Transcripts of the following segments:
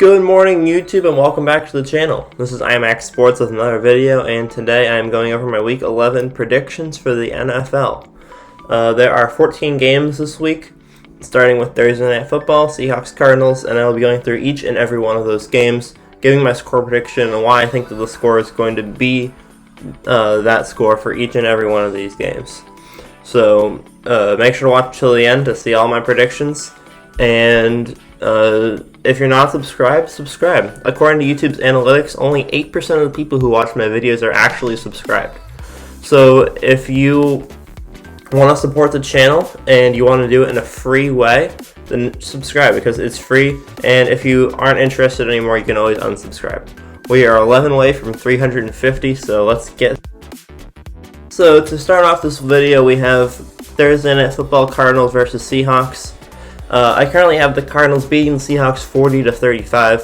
Good morning, YouTube, and welcome back to the channel. This is IMAX Sports with another video, and today I am going over my Week 11 predictions for the NFL. There are 14 games this week, starting with Thursday Night Football, Seahawks, Cardinals, and I will be going through each and every one of those games, giving my score prediction and why I think that the score is going to be that score for each and every one of these games. So make sure to watch till the end to see all my predictions, and if you're not subscribed, subscribe. According to YouTube's analytics, only 8% of the people who watch my videos are actually subscribed. So if you want to support the channel and you want to do it in a free way, then subscribe because it's free. And if you aren't interested anymore, you can always unsubscribe. We are 11 away from 350, so let's get. So to start off this video, we have Thursday Night Football, Cardinals versus Seahawks. I currently have the Cardinals beating the Seahawks 40-35.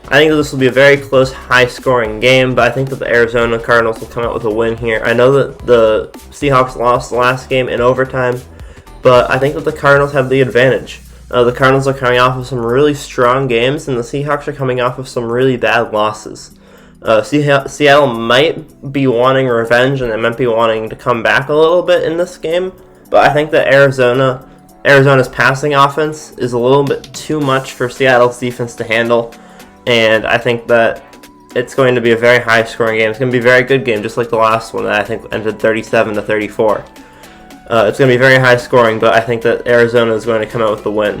I think that this will be a very close, high-scoring game, but I think that the Arizona Cardinals will come out with a win here. I know that the Seahawks lost the last game in overtime, but I think that the Cardinals have the advantage. The Cardinals are coming off of some really strong games, and the Seahawks are coming off of some really bad losses. Seattle might be wanting revenge, and they might be wanting to come back a little bit in this game, but I think that Arizona's passing offense is a little bit too much for Seattle's defense to handle, and I think that it's going to be a very high-scoring game. It's going to be a very good game, just like the last one that I think ended 37-34. It's going to be very high-scoring, but I think that Arizona is going to come out with the win.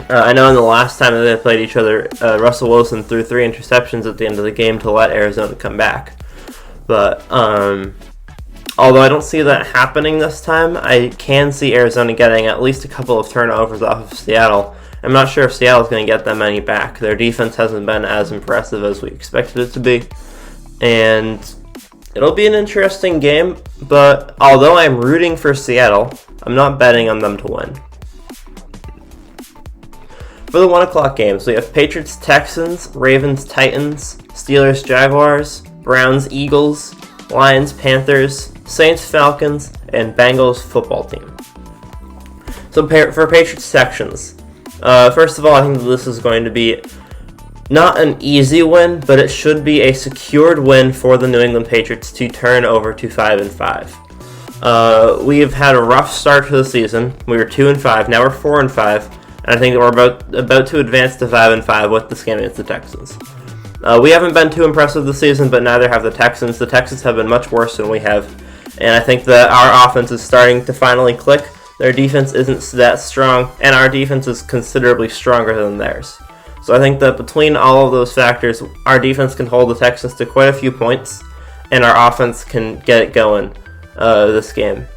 I know in the last time that they played each other, Russell Wilson threw 3 interceptions at the end of the game to let Arizona come back. But although I don't see that happening this time, I can see Arizona getting at least a couple of turnovers off of Seattle. I'm not sure if Seattle's going to get that many back. Their defense hasn't been as impressive as we expected it to be. And it'll be an interesting game, but although I'm rooting for Seattle, I'm not betting on them to win. For the 1 o'clock games, we have Patriots-Texans, Ravens-Titans, Steelers-Jaguars, Browns-Eagles, Lions-Panthers, Saints-Falcons, and Bengals football team. So for Patriots sections, first of all, I think this is going to be not an easy win, but it should be a secured win for the New England Patriots to turn over to 5-5. We have had a rough start to the season. We were 2-5, now we're 4-5, and I think that we're about to advance to 5-5 with this game against the Texans. We haven't been too impressive this season, but neither have the Texans. The Texans have been much worse than we have, and I think that our offense is starting to finally click. Their defense isn't that strong, and our defense is considerably stronger than theirs. So I think that between all of those factors, our defense can hold the Texans to quite a few points, and our offense can get it going this game.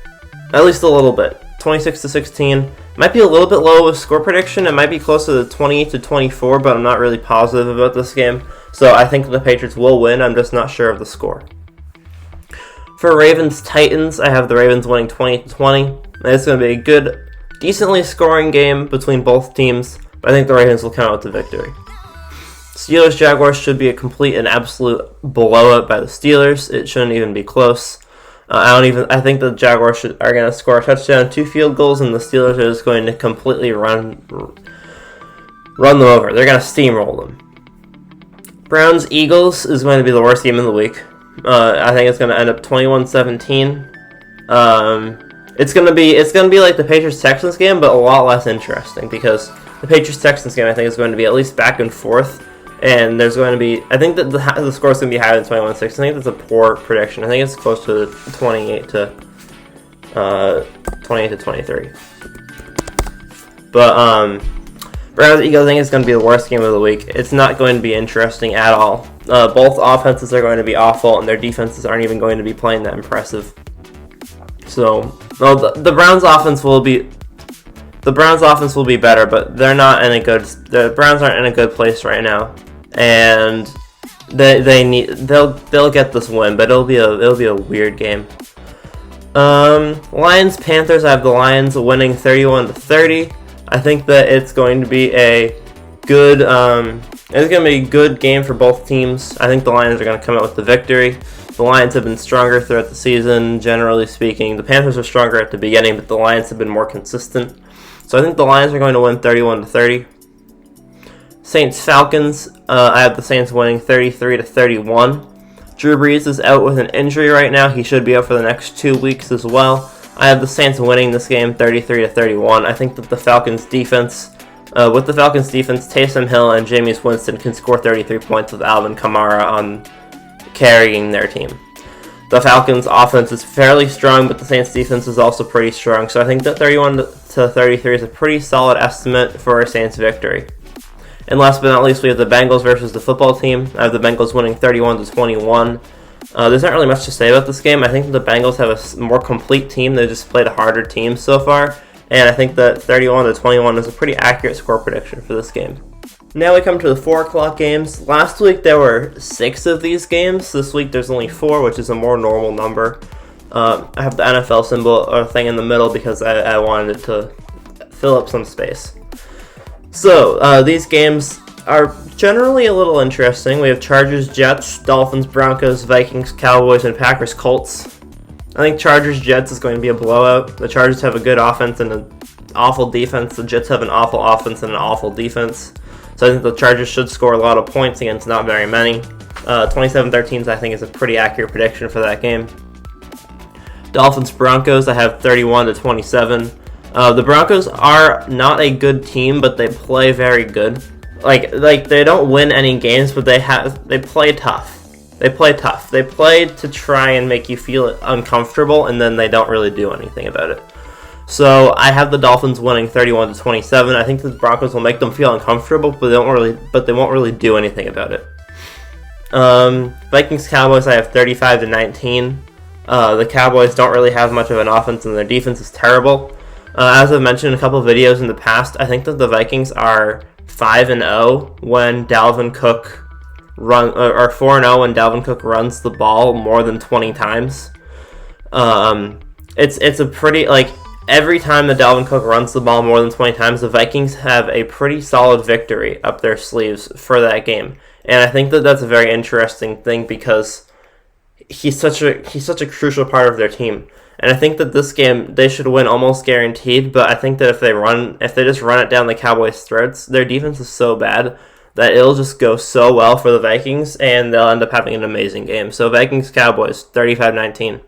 At least a little bit. 26-16. Might be a little bit low with score prediction. It might be closer to 28-24, but I'm not really positive about this game. So I think the Patriots will win. I'm just not sure of the score. For Ravens-Titans, I have the Ravens winning 20-20. It's going to be a good, decently scoring game between both teams, but I think the Ravens will come out with the victory. Steelers-Jaguars should be a complete and absolute blowout by the Steelers. It shouldn't even be close. I think the Jaguars are going to score a touchdown, 2 field goals, and the Steelers are just going to completely run them over. They're going to steamroll them. Browns-Eagles is going to be the worst game of the week. I think it's going to end up 21-17. It's going to be like the Patriots-Texans game, but a lot less interesting because the Patriots-Texans game I think is going to be at least back and forth. And there's going to be, I think that the score is going to be higher than 21-6. I think that's a poor prediction. I think it's close to 28-23. But Browns Eagles, I think it's going to be the worst game of the week. It's not going to be interesting at all. Both offenses are going to be awful, and their defenses aren't even going to be playing that impressive. So, well, the Browns offense will be better, but they're not in a good. The Browns aren't in a good place right now, and they'll get this win, but it'll be a weird game. Lions Panthers. I have the Lions winning 31-30. I think that it's going to be a good game for both teams. I think the Lions are going to come out with the victory. The Lions have been stronger throughout the season, generally speaking. The Panthers were stronger at the beginning, but the Lions have been more consistent. So I think the Lions are going to win 31-30. Saints-Falcons, I have the Saints winning 33-31. Drew Brees is out with an injury right now. He should be out for the next 2 weeks as well. I have the Saints winning this game 33-31. I think that the Falcons defense, Taysom Hill and Jameis Winston can score 33 points with Alvin Kamara on carrying their team. The Falcons offense is fairly strong, but the Saints defense is also pretty strong. So I think that 31-33 is a pretty solid estimate for a Saints victory. And last but not least, we have the Bengals versus the football team. I have the Bengals winning 31-21. There's not really much to say about this game. I think the Bengals have a more complete team. They just played a harder team so far. And I think that 31-21 is a pretty accurate score prediction for this game. Now we come to the 4 o'clock games. Last week there were 6 of these games. This week there's only 4, which is a more normal number. I have the NFL symbol or thing in the middle because I wanted it to fill up some space. So, these games are generally a little interesting. We have Chargers, Jets, Dolphins, Broncos, Vikings, Cowboys, and Packers, Colts. I think Chargers, Jets is going to be a blowout. The Chargers have a good offense and an awful defense. The Jets have an awful offense and an awful defense. So I think the Chargers should score a lot of points against not very many. 27-13 I think is a pretty accurate prediction for that game. Dolphins, Broncos, I have 31-27. The Broncos are not a good team, but they play very good. Like they don't win any games, but they play tough. They play tough. They play to try and make you feel uncomfortable, and then they don't really do anything about it. So I have the Dolphins winning 31-27. I think the Broncos will make them feel uncomfortable, but they won't really do anything about it. Vikings, Cowboys, I have 35-19. The Cowboys don't really have much of an offense, and their defense is terrible. As I've mentioned in a couple of videos in the past, I think that the Vikings are 5-0 when Dalvin Cook or 4-0 when Dalvin Cook runs the ball more than 20 times. It's a pretty, every time that Dalvin Cook runs the ball more than 20 times, the Vikings have a pretty solid victory up their sleeves for that game. And I think that that's a very interesting thing because he's such a crucial part of their team. And I think that this game they should win almost guaranteed, but I think that if they just run it down the Cowboys' throats, their defense is so bad that it'll just go so well for the Vikings and they'll end up having an amazing game. So Vikings, Cowboys, 35-19.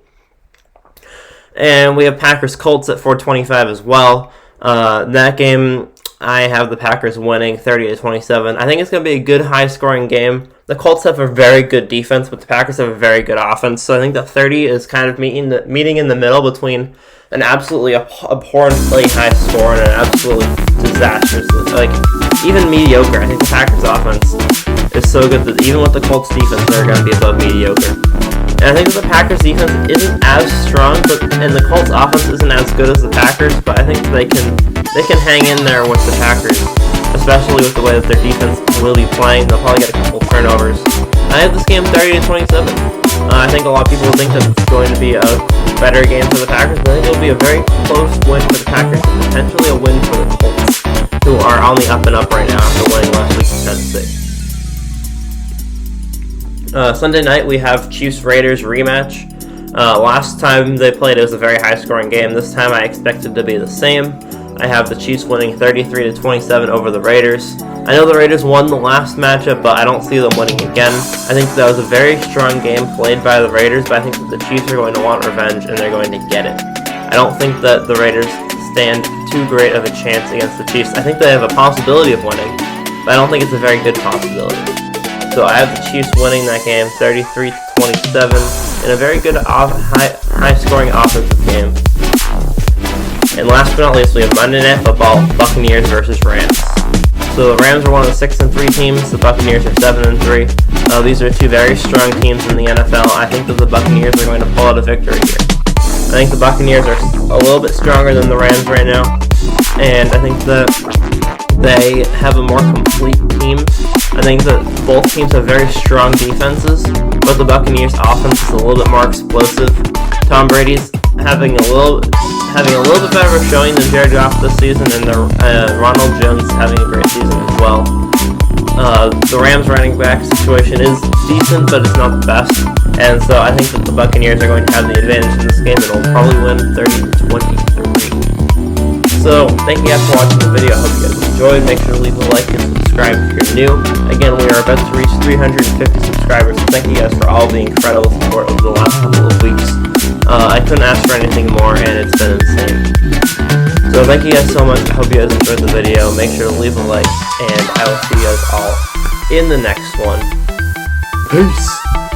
And we have Packers Colts at 425 as well. That game I have the Packers winning 30-27. I think it's going to be a good high-scoring game. The Colts have a very good defense, but the Packers have a very good offense. So I think that 30 is kind of meeting in the middle between an absolutely abhorrently high score and an absolutely disastrous, even mediocre. I think the Packers offense is so good that even with the Colts defense, they're going to be above mediocre. And I think that the Packers defense isn't as strong, and the Colts offense isn't as good as the Packers, but I think they can hang in there with the Packers, especially with the way that their defense will be playing. They'll probably get a couple turnovers. I have this game 30-27. I think a lot of people think that it's going to be a better game for the Packers, but I think it'll be a very close win for the Packers and potentially a win for the Colts, who are on the up and up right now after winning last week in Tennessee. Sunday night we have Chiefs-Raiders rematch. Last time they played it was a very high-scoring game. This time I expect it to be the same. I have the Chiefs winning 33-27 over the Raiders. I know the Raiders won the last matchup, but I don't see them winning again. I think that was a very strong game played by the Raiders, but I think that the Chiefs are going to want revenge and they're going to get it. I don't think that the Raiders stand too great of a chance against the Chiefs. I think they have a possibility of winning, but I don't think it's a very good possibility. So I have the Chiefs winning that game 33-27 in a very good high-scoring offensive game. And last but not least, we have Monday Night Football, Buccaneers versus Rams. So the Rams are one of the 6-3 teams. The Buccaneers are 7-3. These are two very strong teams in the NFL. I think that the Buccaneers are going to pull out a victory here. I think the Buccaneers are a little bit stronger than the Rams right now, and I think that they have a more complete team. I think that both teams have very strong defenses, but the Buccaneers' offense is a little bit more explosive. Tom Brady's having a little bit better of a showing than Jared Goff this season, and Ronald Jones having a great season as well. The Rams running back situation is decent, but it's not the best, and so I think that the Buccaneers are going to have the advantage in this game, and will probably win 30-23. So, thank you guys for watching the video. I hope you guys enjoyed. Make sure to leave a like and subscribe. subscribe if you're new. Again, we are about to reach 350 subscribers, so thank you guys for all the incredible support over the last couple of weeks. I couldn't ask for anything more, and it's been insane. So thank you guys so much. I hope you guys enjoyed the video. Make sure to leave a like, and I will see you guys all in the next one. Peace!